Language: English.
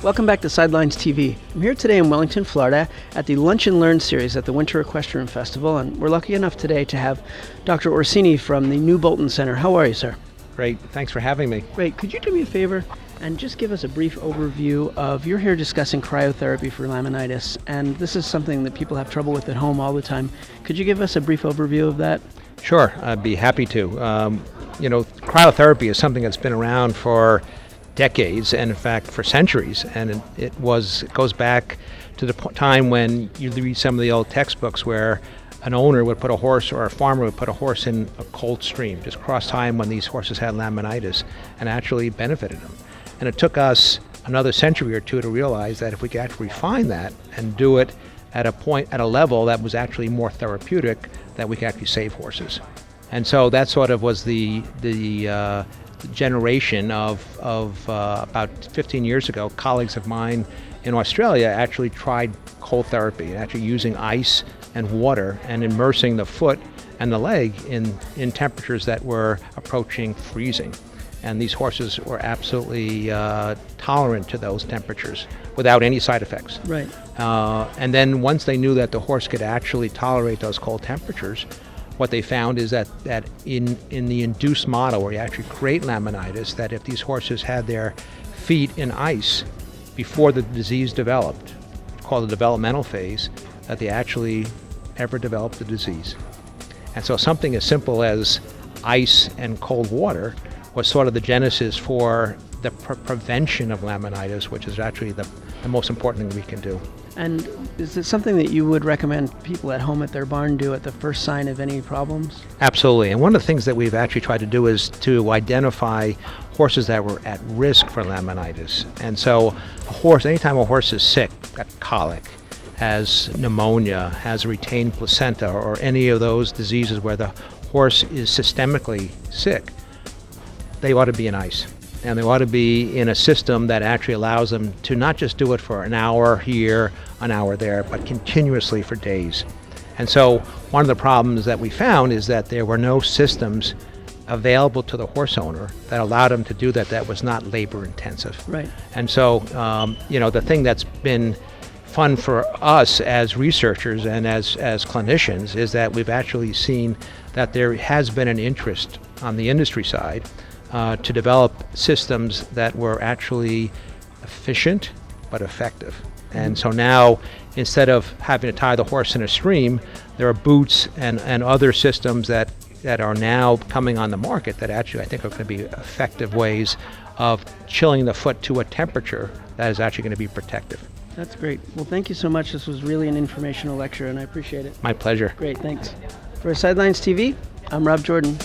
Welcome back to Sidelines TV. I'm here today in Wellington, Florida at the Lunch and Learn series at the Winter Equestrian Festival, and we're lucky enough today to have Dr. Orsini from the new Bolton Center. How are you, sir? Great. Thanks for having me. Great. Could you do me a favor and just give us a brief overview of, you're here discussing cryotherapy for laminitis, and this is something that people have trouble with at home all the time. Could you give us a brief overview of that? Sure, I'd be happy to. Cryotherapy is something that's been around for decades, and in fact for centuries, and it goes back to the time when you read some of the old textbooks where an owner would put a horse, or a farmer would put a horse in a cold stream just across time when these horses had laminitis, and actually benefited them. And it took us another century or two to realize that if we could actually refine that and do it at a level that was actually more therapeutic, that we could actually save horses. And so that sort of was the generation of about 15 years ago. Colleagues of mine in Australia actually tried cold therapy, actually using ice and water and immersing the foot and the leg in temperatures that were approaching freezing. And these horses were absolutely tolerant to those temperatures without any side effects. Right. And then once they knew that the horse could actually tolerate those cold temperatures, what they found is that in the induced model, where you actually create laminitis, that if these horses had their feet in ice before the disease developed, called the developmental phase, that they actually ever developed the disease. And so something as simple as ice and cold water was sort of the genesis for the prevention of laminitis, which is actually the most important thing we can do. And is it something that you would recommend people at home at their barn do at the first sign of any problems? Absolutely. And one of the things that we've actually tried to do is to identify horses that were at risk for laminitis. And so anytime a horse is sick, got colic, has pneumonia, has a retained placenta, or any of those diseases where the horse is systemically sick, they ought to be in ice. And they ought to be in a system that actually allows them to not just do it for an hour here, an hour there, but continuously for days. And so one of the problems that we found is that there were no systems available to the horse owner that allowed him to do that was not labor intensive. Right. And so, the thing that's been fun for us as researchers and as clinicians is that we've actually seen that there has been an interest on the industry side to develop systems that were actually efficient but effective. And so now, instead of having to tie the horse in a stream, there are boots and other systems that are now coming on the market that actually I think are going to be effective ways of chilling the foot to a temperature that is actually going to be protective. That's great. Well, thank you so much. This was really an informational lecture, and I appreciate it. My pleasure. Great, thanks. For Sidelines TV, I'm Rob Jordan.